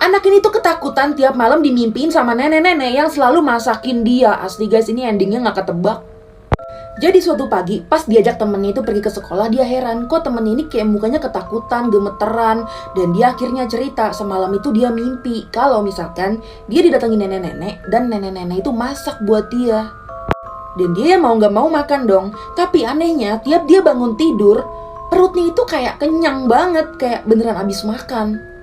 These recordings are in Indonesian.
Anak ini tuh ketakutan tiap malam dimimpiin sama nenek-nenek yang selalu masakin dia. Asli guys, ini endingnya gak ketebak. Jadi suatu pagi, pas diajak temennya itu pergi ke sekolah, dia heran. Kok temennya ini kayak mukanya ketakutan, gemeteran. Dan dia akhirnya cerita, semalam itu dia mimpi kalau misalkan dia didatangi nenek-nenek dan nenek-nenek itu masak buat dia. Dan dia mau gak mau makan dong. Tapi anehnya, tiap dia bangun tidur, perutnya itu kayak kenyang banget, kayak beneran abis makan.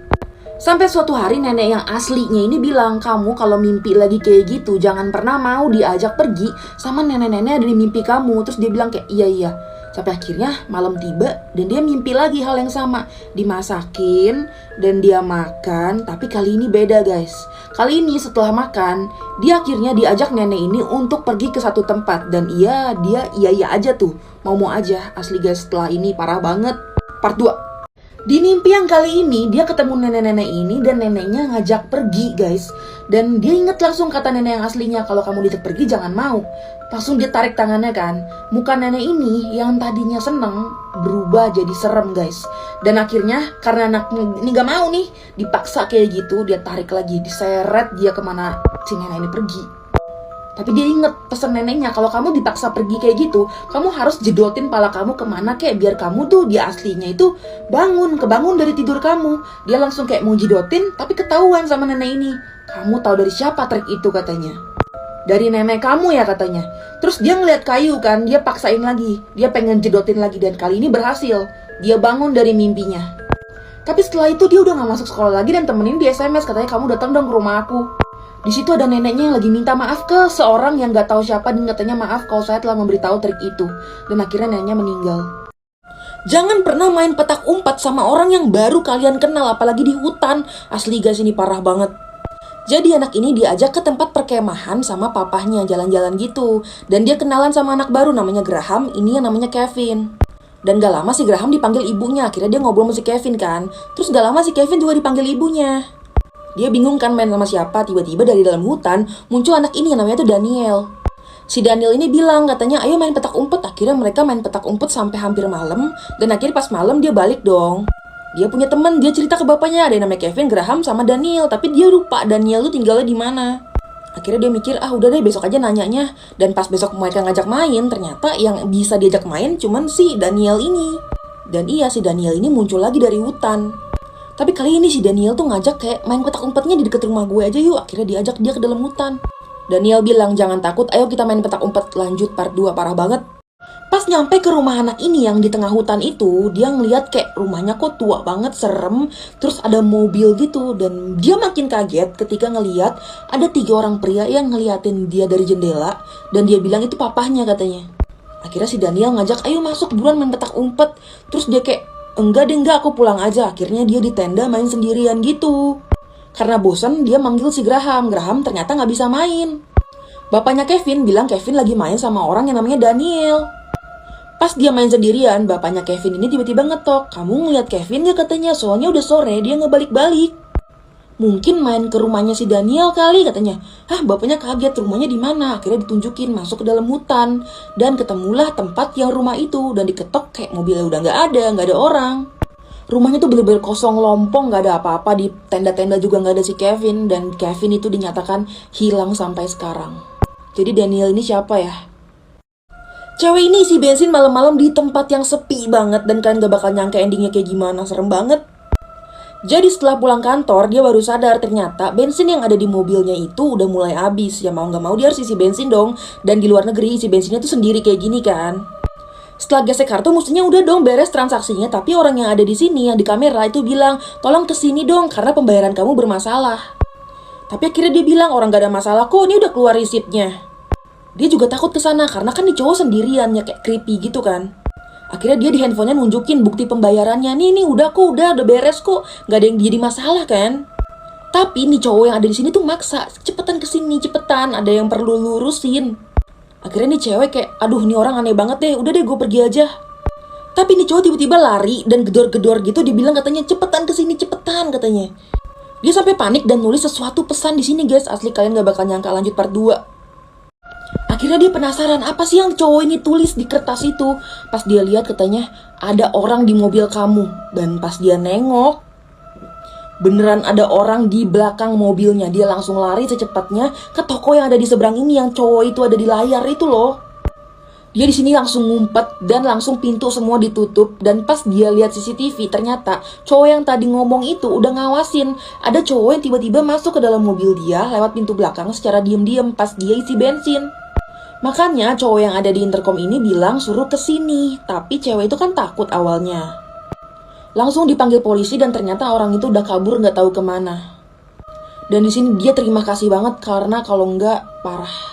Sampai suatu hari nenek yang aslinya ini bilang, kamu kalau mimpi lagi kayak gitu jangan pernah mau diajak pergi sama nenek-nenek ada di mimpi kamu. Terus dia bilang kayak iya. Sampai akhirnya malam tiba dan dia mimpi lagi hal yang sama. Dimasakin dan dia makan, tapi kali ini beda guys. Kali ini setelah makan, dia akhirnya diajak nenek ini untuk pergi ke satu tempat. Dan dia iya aja tuh, mau aja. Asli guys, setelah ini parah banget. Part 2. Di mimpi yang kali ini, dia ketemu nenek-nenek ini dan neneknya ngajak pergi guys. Dan dia inget langsung kata nenek yang aslinya, kalau kamu diajak pergi jangan mau. Langsung dia tarik tangannya kan. Muka nenek ini yang tadinya seneng berubah jadi serem guys. Dan akhirnya karena anak ini gak mau nih, dipaksa kayak gitu, dia tarik lagi, diseret dia kemana si nenek ini pergi. Tapi dia inget pesan neneknya, kalau kamu dipaksa pergi kayak gitu, kamu harus jedotin pala kamu kemana kayak biar kamu tuh di aslinya itu kebangun dari tidur kamu. Dia langsung kayak mau jedotin, tapi ketahuan sama nenek ini. Kamu tahu dari siapa trik itu katanya? Dari nenek kamu ya katanya. Terus dia ngeliat kayu kan, dia paksain lagi. Dia pengen jedotin lagi dan kali ini berhasil. Dia bangun dari mimpinya. Tapi setelah itu dia udah gak masuk sekolah lagi dan temenin di SMS katanya, kamu datang dong ke rumah aku. Di situ ada neneknya yang lagi minta maaf ke seorang yang gak tahu siapa dan katanya maaf kalau saya telah memberitahu trik itu. Dan akhirnya neneknya meninggal. Jangan pernah main petak umpat sama orang yang baru kalian kenal, apalagi di hutan. Asli guys, ini parah banget. Jadi anak ini diajak ke tempat perkemahan sama papahnya, jalan-jalan gitu. Dan dia kenalan sama anak baru namanya Graham, ini yang namanya Kevin. Dan gak lama si Graham dipanggil ibunya, akhirnya dia ngobrol sama si Kevin kan. Terus gak lama si Kevin juga dipanggil ibunya. Dia bingung kan main sama siapa, tiba-tiba dari dalam hutan muncul anak ini yang namanya tuh Daniel. Si Daniel ini bilang katanya ayo main petak umpet. Akhirnya mereka main petak umpet sampai hampir malam. Dan akhirnya pas malam dia balik dong. Dia punya teman, dia cerita ke bapaknya ada yang namanya Kevin, Graham sama Daniel. Tapi dia lupa Daniel tuh tinggalnya di mana. Akhirnya dia mikir udah deh besok aja nanyanya. Dan pas besok mereka ngajak main, ternyata yang bisa diajak main cuman si Daniel ini. Dan iya, si Daniel ini muncul lagi dari hutan. Tapi kali ini si Daniel tuh ngajak kayak main petak umpetnya di deket rumah gue aja yuk. Akhirnya diajak dia ke dalam hutan. Daniel bilang jangan takut, ayo kita main petak umpet. Lanjut part 2, parah banget. Pas nyampe ke rumah anak ini yang di tengah hutan itu, dia ngeliat kayak rumahnya kok tua banget, serem. Terus ada mobil gitu. Dan dia makin kaget ketika ngeliat ada 3 orang pria yang ngeliatin dia dari jendela. Dan dia bilang itu papahnya katanya. Akhirnya si Daniel ngajak ayo masuk buruan main petak umpet. Terus dia kayak enggak, aku pulang aja. Akhirnya dia di tenda main sendirian gitu. Karena bosan dia manggil si Graham. Graham ternyata gak bisa main. Bapaknya Kevin bilang Kevin lagi main sama orang yang namanya Daniel. Pas dia main sendirian, bapaknya Kevin ini tiba-tiba ngetok. Kamu ngeliat Kevin gak katanya? Soalnya udah sore dia gak balik-balik. Mungkin main ke rumahnya si Daniel kali katanya. Bapaknya kaget, rumahnya di mana? Akhirnya ditunjukin masuk ke dalam hutan dan ketemulah tempat yang rumah itu dan diketok kayak mobilnya udah nggak ada orang. Rumahnya tuh bener-bener kosong lompong, nggak ada apa-apa, di tenda-tenda juga nggak ada si Kevin dan Kevin itu dinyatakan hilang sampai sekarang. Jadi Daniel ini siapa ya? Cewek ini isi bensin malam-malam di tempat yang sepi banget dan kalian gak bakal nyangka endingnya kayak gimana, serem banget. Jadi setelah pulang kantor, dia baru sadar ternyata bensin yang ada di mobilnya itu udah mulai habis. Ya mau gak mau dia harus isi bensin dong. Dan di luar negeri isi bensinnya tuh sendiri kayak gini kan. Setelah gesek kartu mestinya udah dong beres transaksinya. Tapi orang yang ada di sini yang di kamera itu bilang, tolong kesini dong karena pembayaran kamu bermasalah. Tapi akhirnya dia bilang orang gak ada masalah kok, ini udah keluar resipnya. Dia juga takut kesana karena kan di cowok sendirian ya, kayak creepy gitu kan. Akhirnya dia di handphonenya nunjukin bukti pembayarannya. Nih udah beres kok. Gak ada yang jadi masalah kan. Tapi nih cowok yang ada di sini tuh maksa, cepetan kesini, cepetan, ada yang perlu lurusin. Akhirnya nih cewek kayak, aduh nih orang aneh banget deh, udah deh gue pergi aja. Tapi nih cowok tiba-tiba lari dan gedor-gedor gitu, dibilang katanya cepetan kesini, cepetan katanya. Dia sampai panik dan nulis sesuatu pesan di sini guys, asli kalian gak bakal nyangka lanjut part 2. Akhirnya dia penasaran apa sih yang cowok ini tulis di kertas itu. Pas dia lihat katanya ada orang di mobil kamu. Dan pas dia nengok, beneran ada orang di belakang mobilnya. Dia langsung lari secepatnya ke toko yang ada di seberang ini, yang cowok itu ada di layar itu loh. Dia di sini langsung ngumpet dan langsung pintu semua ditutup. Dan pas dia lihat CCTV, ternyata cowok yang tadi ngomong itu udah ngawasin. Ada cowok yang tiba-tiba masuk ke dalam mobil dia lewat pintu belakang secara diem-diem pas dia isi bensin. Makanya cowok yang ada di intercom ini bilang suruh kesini. Tapi cewek itu kan takut awalnya. Langsung dipanggil polisi dan ternyata orang itu udah kabur nggak tahu kemana. Dan di sini dia terima kasih banget karena kalau nggak parah.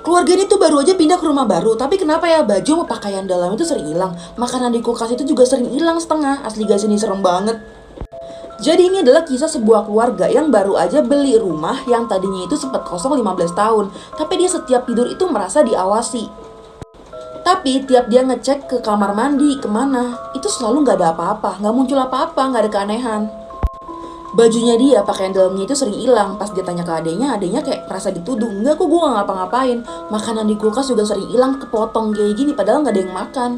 Keluarga ini tuh baru aja pindah ke rumah baru, tapi kenapa ya baju sama pakaian dalam itu sering hilang. Makanan di kulkas itu juga sering hilang setengah. Asli guys, ini serem banget. Jadi ini adalah kisah sebuah keluarga yang baru aja beli rumah yang tadinya itu sempat kosong 15 tahun. Tapi dia setiap tidur itu merasa diawasi. Tapi tiap dia ngecek ke kamar mandi, kemana, itu selalu gak ada apa-apa, gak muncul apa-apa, gak ada keanehan. Bajunya dia, pakaian dalamnya itu sering hilang. Pas dia tanya ke adenya kayak merasa dituduh. Enggak kok, gue gak ngapa-ngapain. Makanan di kulkas juga sering hilang, kepotong kayak gini, padahal gak ada yang makan.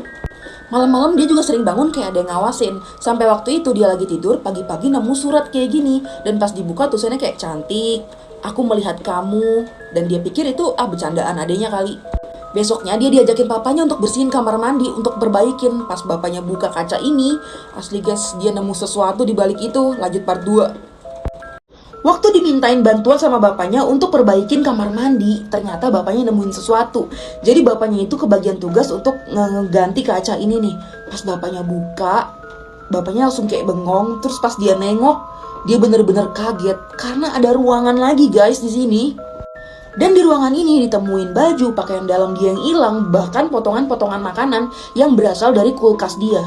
Malam-malam dia juga sering bangun kayak ada yang ngawasin. Sampai waktu itu dia lagi tidur, pagi-pagi nemu surat kayak gini. Dan pas dibuka tulisannya kayak cantik, aku melihat kamu. Dan dia pikir itu bercandaan adenya kali. Besoknya dia diajakin papanya untuk bersihin kamar mandi, untuk perbaikin. Pas bapaknya buka kaca ini, asli guys, dia nemu sesuatu di balik itu. Lanjut part 2. Waktu dimintain bantuan sama bapaknya untuk perbaikin kamar mandi, ternyata bapaknya nemuin sesuatu. Jadi bapaknya itu kebagian tugas untuk ngeganti kaca ini nih. Pas bapaknya buka, bapaknya langsung kayak bengong. Terus pas dia nengok, dia bener-bener kaget karena ada ruangan lagi guys di sini. Dan di ruangan ini ditemuin baju, pakaian dalam dia yang hilang, bahkan potongan-potongan makanan yang berasal dari kulkas dia.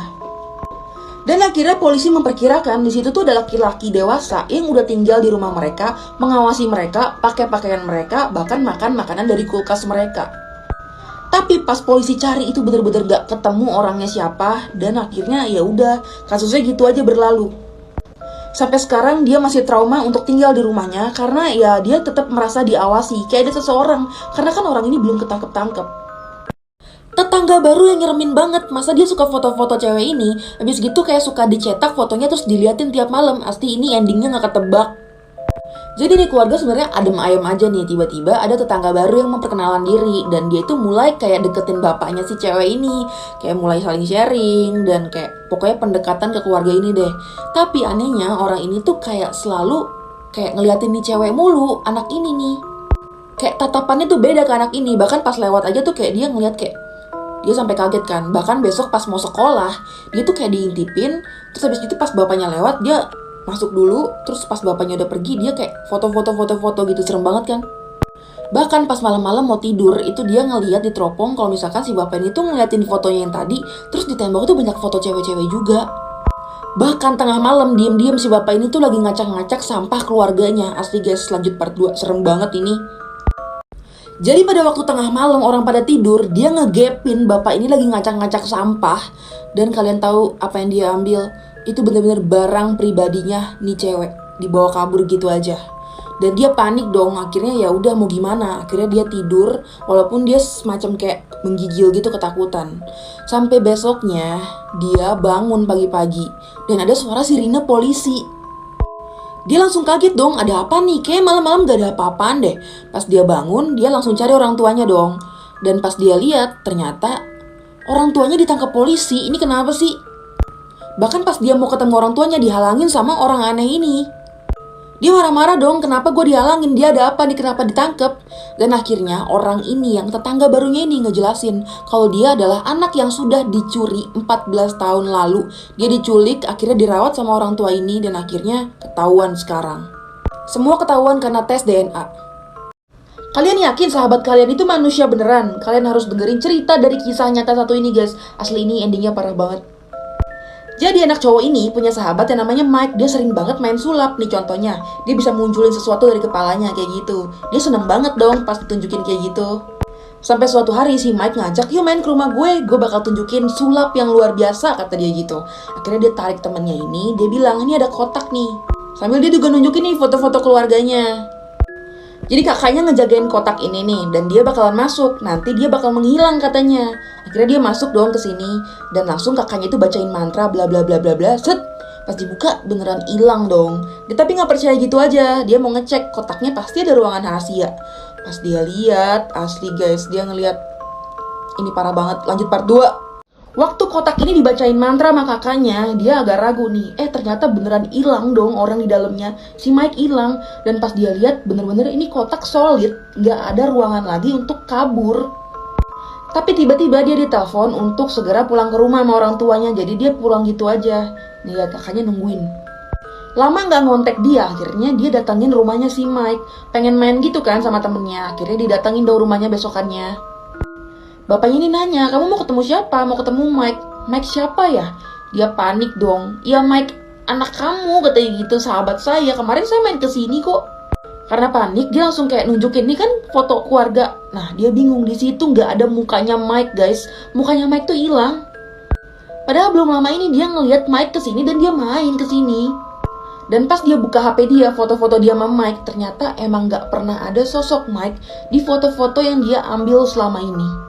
Dan akhirnya polisi memperkirakan di situ tuh ada laki-laki dewasa yang udah tinggal di rumah mereka, mengawasi mereka, pakai pakaian mereka, bahkan makan makanan dari kulkas mereka. Tapi pas polisi cari itu bener-bener gak ketemu orangnya siapa, dan akhirnya ya udah kasusnya gitu aja berlalu. Sampai sekarang dia masih trauma untuk tinggal di rumahnya karena ya dia tetap merasa diawasi kayak ada seseorang, karena kan orang ini belum ketangkep-tangkep. Tetangga baru yang nyeremin banget, masa dia suka foto-foto cewek ini, habis gitu kayak suka dicetak fotonya terus diliatin tiap malam. Asli ini endingnya gak ketebak. Jadi nih keluarga sebenarnya adem ayem aja nih, tiba-tiba ada tetangga baru yang memperkenalan diri dan dia itu mulai kayak deketin bapaknya si cewek ini, kayak mulai saling sharing dan kayak pokoknya pendekatan ke keluarga ini deh. Tapi anehnya orang ini tuh kayak selalu kayak ngeliatin nih cewek mulu, anak ini nih. Kayak tatapannya tuh beda ke anak ini, bahkan pas lewat aja tuh kayak dia ngeliat kayak dia sampai kaget kan. Bahkan besok pas mau sekolah, dia tuh kayak diintipin, terus habis itu pas bapaknya lewat dia masuk dulu, terus pas bapaknya udah pergi dia kayak foto-foto gitu, serem banget kan. Bahkan pas malam-malam mau tidur itu dia ngeliat di teropong kalau misalkan si bapak ini tuh ngeliatin fotonya yang tadi, terus di tembok tuh banyak foto cewek-cewek juga. Bahkan tengah malam diem-diem si bapak ini tuh lagi ngacak-ngacak sampah keluarganya. Asli guys, lanjut part 2, serem banget ini. Jadi pada waktu tengah malam orang pada tidur, dia ngegepin bapak ini lagi ngacak-ngacak sampah. Dan kalian tahu apa yang dia ambil? Itu benar-benar barang pribadinya nih cewek, dibawa kabur gitu aja. Dan dia panik dong, akhirnya ya udah mau gimana, akhirnya dia tidur walaupun dia semacam kayak menggigil gitu ketakutan. Sampai besoknya dia bangun pagi-pagi dan ada suara sirine polisi. Dia langsung kaget dong, ada apa nih, kayak malam-malam gak ada apa-apaan deh. Pas dia bangun dia langsung cari orang tuanya dong. Dan pas dia lihat ternyata orang tuanya ditangkap polisi. Ini kenapa sih? Bahkan pas dia mau ketemu orang tuanya dihalangin sama orang aneh ini. Dia marah-marah dong, kenapa gue dihalangin, dia ada apa nih, kenapa ditangkep. Dan akhirnya orang ini yang tetangga barunya ini ngejelasin kalau dia adalah anak yang sudah dicuri 14 tahun lalu. Dia diculik, akhirnya dirawat sama orang tua ini dan akhirnya ketahuan sekarang. Semua ketahuan karena tes DNA. Kalian yakin sahabat kalian itu manusia beneran? Kalian harus dengerin cerita dari kisah nyata satu ini guys. Asli ini endingnya parah banget. Jadi anak cowok ini punya sahabat yang namanya Mike. Dia sering banget main sulap. Nih contohnya, dia bisa munculin sesuatu dari kepalanya kayak gitu. Dia seneng banget dong pas ditunjukin kayak gitu. Sampai suatu hari si Mike ngajak, yuk main ke rumah gue bakal tunjukin sulap yang luar biasa, kata dia gitu. Akhirnya dia tarik temennya ini, dia bilang, ini ada kotak nih. Sambil dia juga nunjukin nih foto-foto keluarganya. Jadi kakaknya ngejagain kotak ini nih, dan dia bakalan masuk. Nanti dia bakal menghilang katanya. Akhirnya dia masuk dong ke sini, dan langsung kakaknya itu bacain mantra bla bla bla bla bla. Set, pas dibuka beneran hilang dong. Dia tapi nggak percaya gitu aja. Dia mau ngecek kotaknya pasti ada ruangan rahasia. Pas dia lihat, asli guys, dia ngelihat ini parah banget. Lanjut part 2. Waktu kotak ini dibacain mantra sama kakaknya, dia agak ragu nih. Ternyata beneran hilang dong orang di dalamnya. Si Mike hilang. Dan pas dia lihat, bener-bener ini kotak solid. Gak ada ruangan lagi untuk kabur. Tapi tiba-tiba dia ditelepon untuk segera pulang ke rumah sama orang tuanya. Jadi dia pulang gitu aja. Nih lihat kakaknya nungguin. Lama gak ngontek dia, akhirnya dia datangin rumahnya si Mike. Pengen main gitu kan sama temennya. Akhirnya didatangin dong rumahnya besokannya. Bapaknya ini nanya, kamu mau ketemu siapa? Mau ketemu Mike. Mike siapa ya? Dia panik dong. Ya Mike, anak kamu, katanya gitu, sahabat saya. Kemarin saya main kesini kok. Karena panik, dia langsung kayak nunjukin, ini kan foto keluarga. Nah, dia bingung, di situ nggak ada mukanya Mike guys. Mukanya Mike tuh hilang. Padahal belum lama ini dia ngelihat Mike kesini dan dia main kesini. Dan pas dia buka HP dia, foto-foto dia sama Mike, ternyata emang nggak pernah ada sosok Mike di foto-foto yang dia ambil selama ini.